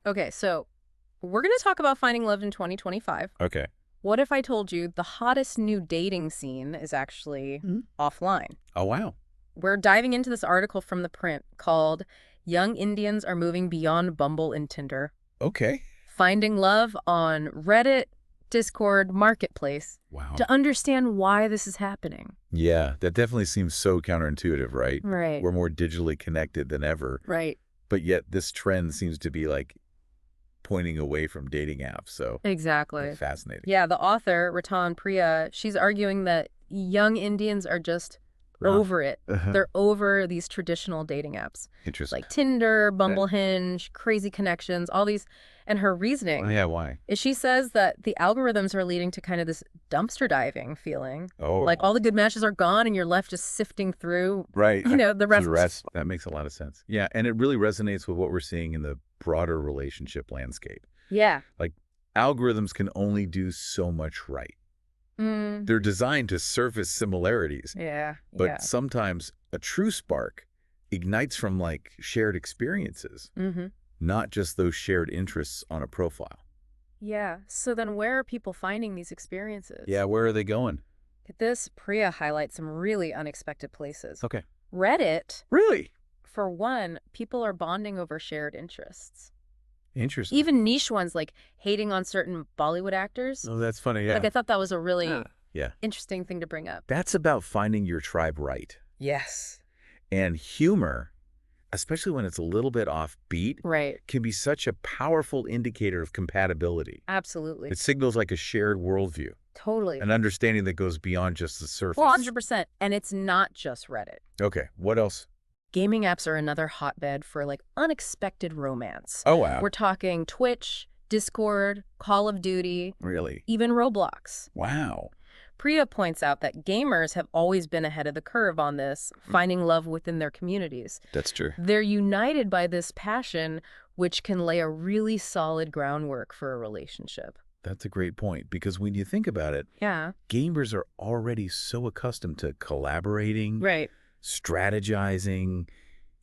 Okay, so we're going to talk about finding love in 2025. Okay. What if I told you the hottest new dating scene is actually offline? Oh, wow. We're diving into this article from The Print called Young Indians Are Moving Beyond Bumble and Tinder. Okay. Finding love on Reddit, Discord, Marketplace Wow. to understand why this is happening. Yeah, that definitely seems so counterintuitive, right? Right. We're more digitally connected than ever. Right. But yet this trend seems to be like pointing away from dating apps. So Exactly. fascinating. Yeah, the author, Ratan Priya, she's arguing that young Indians are just over it. They're over these traditional dating apps. Interesting. Like Tinder, Bumble, Hinge, Crazy Connections, all these. And her reasoning Oh, yeah, why? is she says that the algorithms are leading to kind of this dumpster diving feeling. Oh. Like all the good matches are gone and you're left just sifting through, Right. the rest. That makes a lot of sense. Yeah, and it really resonates with what we're seeing in the broader relationship landscape. Yeah. Like, algorithms can only do so much right. They're designed to surface similarities. Yeah. But sometimes a true spark ignites from, like, shared experiences, not just those shared interests on a profile. Yeah. So then where are people finding these experiences? Yeah, where are they going? This, Priya highlights some really unexpected places. Okay. Reddit, Really? for one, people are bonding over shared interests. Interesting. Even niche ones like hating on certain Bollywood actors. Oh, that's funny, yeah. Like, I thought that was a really Yeah. interesting thing to bring up. That's about finding your tribe right. Yes. And humor, especially when it's a little bit offbeat, Right. can be such a powerful indicator of compatibility. Absolutely. It signals like a shared worldview, Totally. an understanding that goes beyond just the surface. 100%. And it's not just Reddit. Okay, what else? Gaming apps are another hotbed for like unexpected romance. Oh, wow. We're talking Twitch, Discord, Call of Duty, Really? even Roblox. Wow. Priya points out that gamers have always been ahead of the curve on this, finding love within their communities. That's true. They're united by this passion, which can lay a really solid groundwork for a relationship. That's a great point, because when you think about it, Yeah. gamers are already so accustomed to collaborating, Right. strategizing,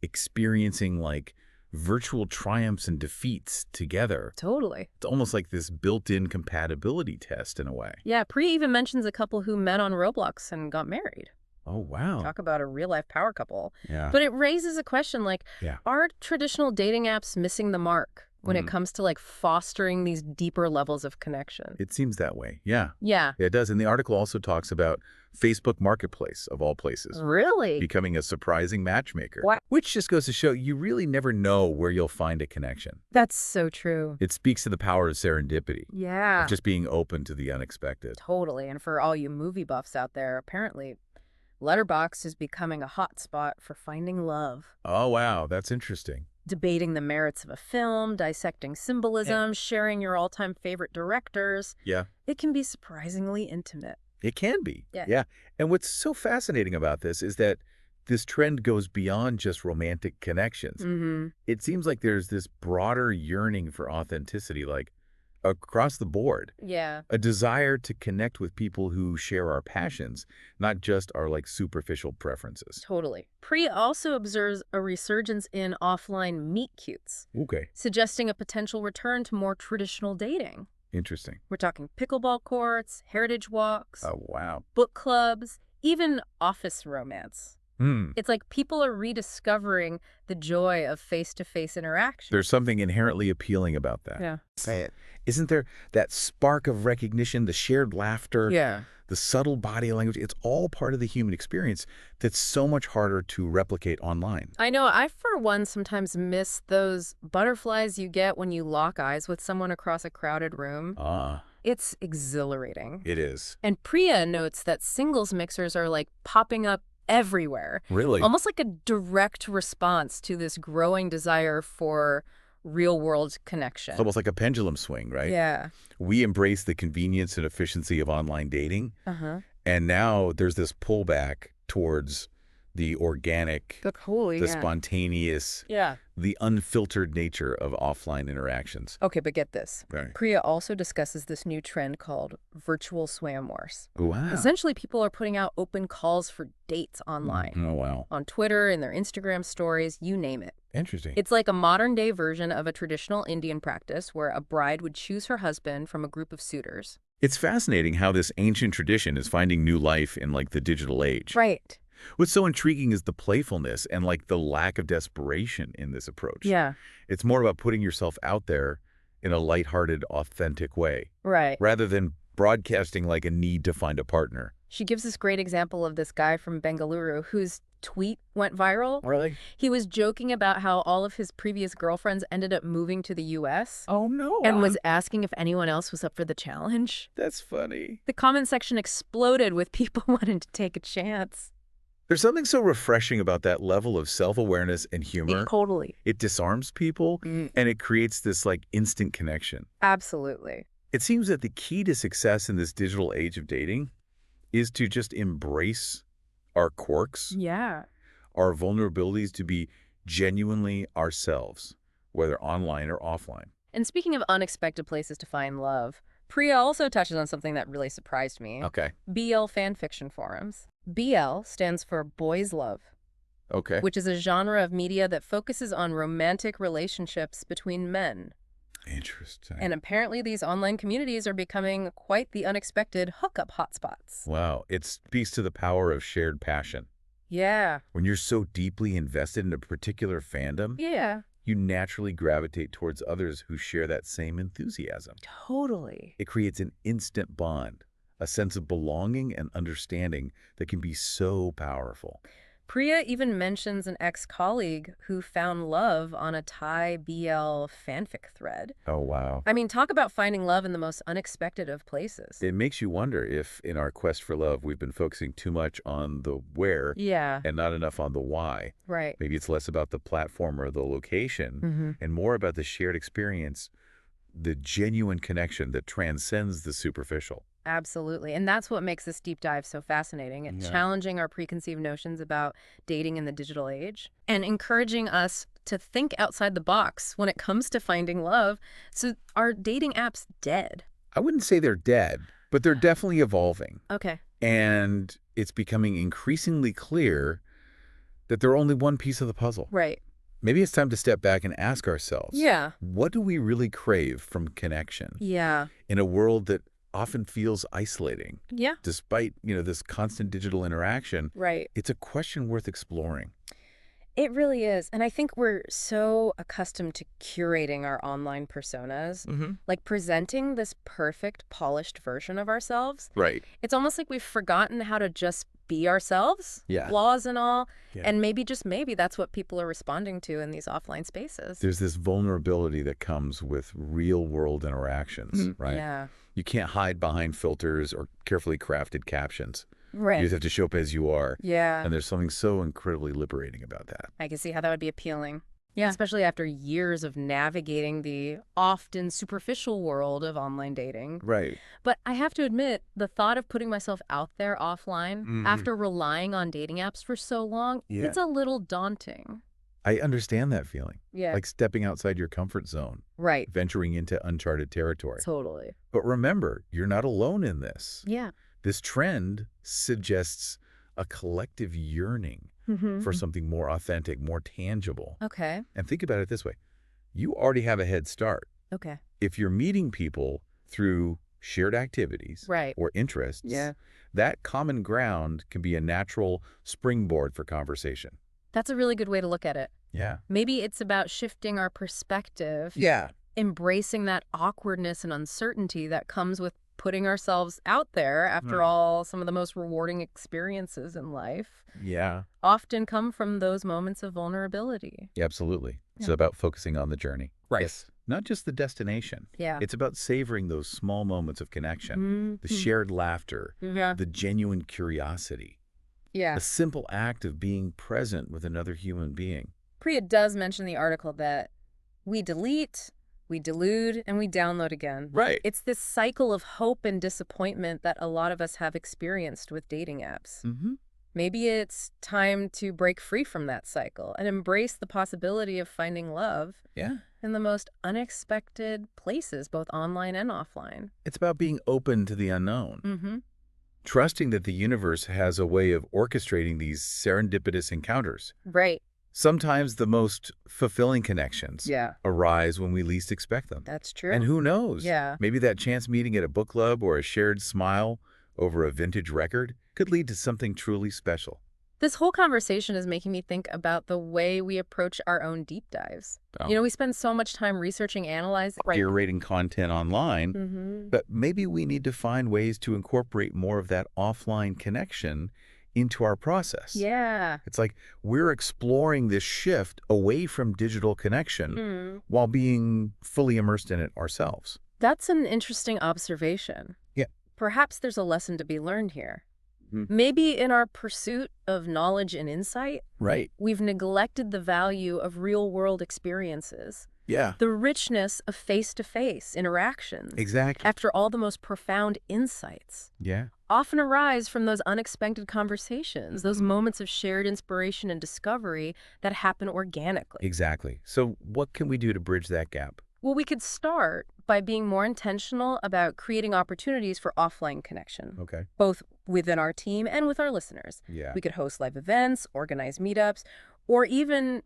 experiencing like virtual triumphs and defeats together. Totally. It's almost like this built-in compatibility test in a way. Yeah, Priya even mentions a couple who met on Roblox and got married. Oh, wow. Talk about a real-life power couple. Yeah. But it raises a question like, Yeah. are traditional dating apps missing the mark when it comes to like fostering these deeper levels of connection? It seems that way. Yeah. Yeah. It does. And the article also talks about Facebook Marketplace, of all places, Really? becoming a surprising matchmaker. What? Which just goes to show you really never know where you'll find a connection. That's so true. It speaks to the power of serendipity, Yeah. of just being open to the unexpected. Totally. And for all you movie buffs out there, apparently Letterboxd is becoming a hot spot for finding love. Oh, wow. That's interesting. Debating the merits of a film, dissecting symbolism, sharing your all-time favorite directors. Yeah. It can be surprisingly intimate. It can be. Yeah. Yeah. And what's so fascinating about this is that this trend goes beyond just romantic connections. It seems like there's this broader yearning for authenticity, like across the board. Yeah. A desire to connect with people who share our passions, not just our like superficial preferences. Totally. Priya also observes a resurgence in offline meet-cutes, Okay. suggesting a potential return to more traditional dating. Interesting. We're talking pickleball courts, heritage walks, Oh, wow. book clubs, even office romance. It's like people are rediscovering the joy of face-to-face interaction. There's something inherently appealing about that. Yeah. Say it. Isn't there that spark of recognition, the shared laughter, Yeah. the subtle body language? It's all part of the human experience that's so much harder to replicate online. I know. I, for one, sometimes miss those butterflies you get when you lock eyes with someone across a crowded room. It's exhilarating. It is. And Priya notes that singles mixers are like popping up everywhere. Really? Almost like a direct response to this growing desire for real-world connection. It's almost like a pendulum swing, right? Yeah. We embrace the convenience and efficiency of online dating, and now there's this pullback towards the organic, the Yeah. spontaneous, Yeah. the unfiltered nature of offline interactions. Okay, but get this. Right. Priya also discusses this new trend called virtual swam wars. Wow. Essentially, people are putting out open calls for dates online. Oh, wow. On Twitter, in their Instagram stories, you name it. Interesting. It's like a modern-day version of a traditional Indian practice where a bride would choose her husband from a group of suitors. It's fascinating how this ancient tradition is finding new life in, like, the digital age. Right. What's so intriguing is the playfulness and, like, the lack of desperation in this approach. Yeah. It's more about putting yourself out there in a lighthearted, authentic way, Right. rather than broadcasting like a need to find a partner. She gives this great example of this guy from Bengaluru whose tweet went viral. Really? He was joking about how all of his previous girlfriends ended up moving to the U.S. Oh, no. and was asking if anyone else was up for the challenge. That's funny. The comment section exploded with people wanting to take a chance. There's something so refreshing about that level of self-awareness and humor. Totally. It disarms people, and it creates this, like, instant connection. Absolutely. It seems that the key to success in this digital age of dating is to just embrace our quirks, Yeah. our vulnerabilities, to be genuinely ourselves, whether online or offline. And speaking of unexpected places to find love, Priya also touches on something that really surprised me. Okay. BL fanfiction forums. BL stands for Boys Love, Okay. which is a genre of media that focuses on romantic relationships between men. Interesting. And apparently these online communities are becoming quite the unexpected hookup hotspots. Wow. It speaks to the power of shared passion. Yeah. When you're so deeply invested in a particular fandom, Yeah. you naturally gravitate towards others who share that same enthusiasm. Totally. It creates an instant bond, a sense of belonging and understanding that can be so powerful. Priya even mentions an ex-colleague who found love on a Thai BL fanfic thread. Oh, wow. I mean, talk about finding love in the most unexpected of places. It makes you wonder if, in our quest for love, we've been focusing too much on the where Yeah. and not enough on the why. Right. Maybe it's less about the platform or the location and more about the shared experience, the genuine connection that transcends the superficial. Absolutely. And that's what makes this deep dive so fascinating. It's challenging our preconceived notions about dating in the digital age and encouraging us to think outside the box when it comes to finding love. So are dating apps dead? I wouldn't say they're dead, but they're definitely evolving. Okay. And it's becoming increasingly clear that they're only one piece of the puzzle. Right. Maybe it's time to step back and ask ourselves, Yeah. what do we really crave from connection Yeah. in a world that often feels isolating? Yeah. Despite, this constant digital interaction, Right. it's a question worth exploring. It really is. And I think we're so accustomed to curating our online personas, like presenting this perfect, polished version of ourselves. Right. It's almost like we've forgotten how to just be ourselves, Yeah. flaws and all. Yeah. And maybe, just maybe, that's what people are responding to in these offline spaces. There's this vulnerability that comes with real-world interactions, right? Yeah. You can't hide behind filters or carefully crafted captions. Right. You just have to show up as you are. Yeah. And there's something so incredibly liberating about that. I can see how that would be appealing. Yeah. Especially after years of navigating the often superficial world of online dating. Right. But I have to admit, the thought of putting myself out there offline after relying on dating apps for so long, it's a little daunting. I understand that feeling. Yeah. Like stepping outside your comfort zone. Right. Venturing into uncharted territory. Totally. But remember, you're not alone in this. Yeah. This trend suggests a collective yearning for something more authentic, more tangible. Okay. And think about it this way. You already have a head start. Okay. If you're meeting people through shared activities or interests, that common ground can be a natural springboard for conversation. That's a really good way to look at it. Yeah. Maybe it's about shifting our perspective. Yeah. Embracing that awkwardness and uncertainty that comes with putting ourselves out there. After all, some of the most rewarding experiences in life often come from those moments of vulnerability. Yeah, absolutely. It's about focusing on the journey. Right. Yes. Not just the destination. Yeah. It's about savoring those small moments of connection, the shared laughter, the genuine curiosity, Yeah. a simple act of being present with another human being. Priya does mention in the article that we delete, we delude, and we download again. Right. It's this cycle of hope and disappointment that a lot of us have experienced with dating apps. Maybe it's time to break free from that cycle and embrace the possibility of finding love Yeah. in the most unexpected places, both online and offline. It's about being open to the unknown, Mm-hmm. trusting that the universe has a way of orchestrating these serendipitous encounters. Right. Sometimes the most fulfilling connections Yeah, arise when we least expect them. that's true. And who knows? Yeah. Maybe that chance meeting at a book club or a shared smile over a vintage record could lead to something truly special. This whole conversation is making me think about the way we approach our own deep dives. Oh. You know, we spend so much time researching, analyzing, Curating content online, Mm-hmm. but maybe we need to find ways to incorporate more of that offline connection into our process. Yeah. It's like we're exploring this shift away from digital connection Mm. while being fully immersed in it ourselves. That's an interesting observation. Yeah. Perhaps there's a lesson to be learned here. Mhm. Maybe in our pursuit of knowledge and insight, Right. we've neglected the value of real-world experiences, Yeah, the richness of face-to-face interactions. exactly. After all, the most profound insights Yeah. often arise from those unexpected conversations, those moments of shared inspiration and discovery that happen organically. Exactly. So what can we do to bridge that gap? Well, we could start by being more intentional about creating opportunities for offline connection, Okay. both within our team and with our listeners. Yeah. We could host live events, organize meetups, or even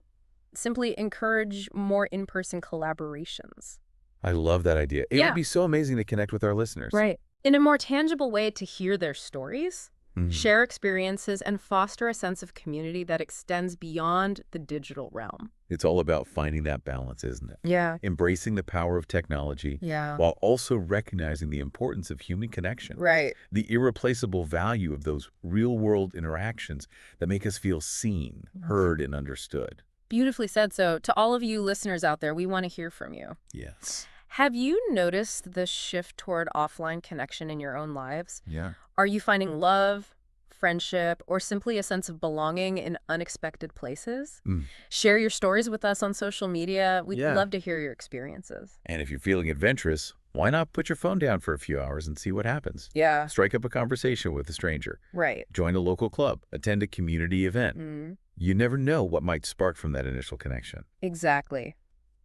simply encourage more in-person collaborations. I love that idea. It Yeah. would be so amazing to connect with our listeners. Right. In a more tangible way to hear their stories, Mhm. share experiences, and foster a sense of community that extends beyond the digital realm. It's all about finding that balance, isn't it? Yeah. Embracing the power of technology Yeah. while also recognizing the importance of human connection. Right. The irreplaceable value of those real-world interactions that make us feel seen, heard, and understood. Beautifully said. So to all of you listeners out there, we want to hear from you. Yes. Have you noticed the shift toward offline connection in your own lives? Yeah. Are you finding love, friendship, or simply a sense of belonging in unexpected places? Mm. Share your stories with us on social media. We'd Yeah. love to hear your experiences. And if you're feeling adventurous, why not put your phone down for a few hours and see what happens? Yeah. Strike up a conversation with a stranger. Right. Join a local club. Attend a community event. Mm. You never know what might spark from that initial connection. Exactly.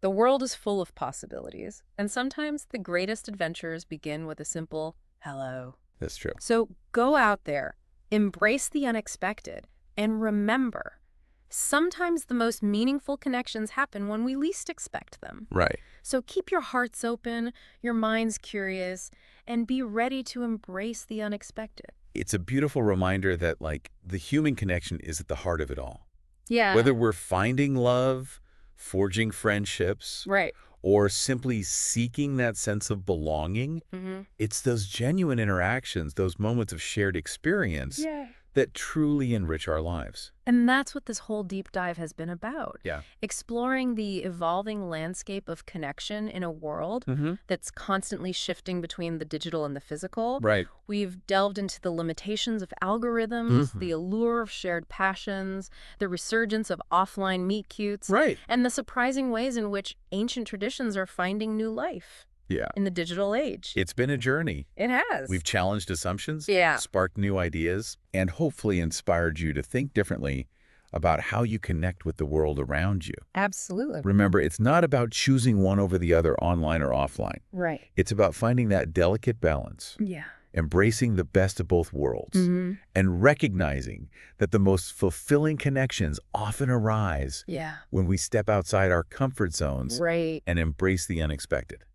The world is full of possibilities, and sometimes the greatest adventures begin with a simple hello. That's true. So go out there, embrace the unexpected, and remember, sometimes the most meaningful connections happen when we least expect them. Right. So keep your hearts open, your minds curious, and be ready to embrace the unexpected. It's a beautiful reminder that, like, the human connection is at the heart of it all. Yeah. Whether we're finding love, forging friendships, Right. or simply seeking that sense of belonging, Mm-hmm. it's those genuine interactions, those moments of shared experience Yeah. that truly enrich our lives. And that's what this whole deep dive has been about. Yeah. Exploring the evolving landscape of connection in a world Mm-hmm. that's constantly shifting between the digital and the physical. Right. We've delved into the limitations of algorithms, Mhm. the allure of shared passions, the resurgence of offline meet-cutes, Right. and the surprising ways in which ancient traditions are finding new life Yeah. in the digital age. It's been a journey. It has. We've challenged assumptions, Yeah. sparked new ideas, and hopefully inspired you to think differently about how you connect with the world around you. Absolutely. Remember, it's not about choosing one over the other, online or offline. Right. It's about finding that delicate balance, Yeah. embracing the best of both worlds, Mm-hmm. and recognizing that the most fulfilling connections often arise Yeah. when we step outside our comfort zones Right. and embrace the unexpected.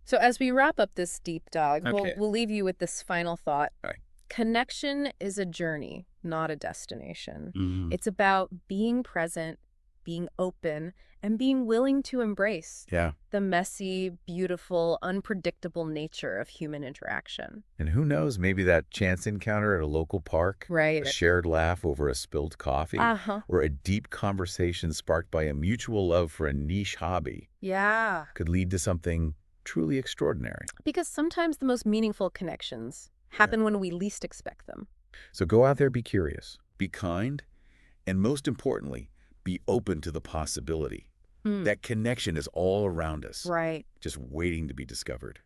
So as we wrap up this deep dive, Okay. we'll leave you with this final thought. All right. Connection is a journey, not a destination. Mm. It's about being present, being open, and being willing to embrace Yeah. the messy, beautiful, unpredictable nature of human interaction. And who knows, maybe that chance encounter at a local park, Right. a shared laugh over a spilled coffee, Uh-huh. or a deep conversation sparked by a mutual love for a niche hobby Yeah. could lead to something truly extraordinary. Because sometimes the most meaningful connections happen when we least expect them. So go out there, be curious, be kind, and most importantly, be open to the possibility. That connection is all around us, Right. just waiting to be discovered.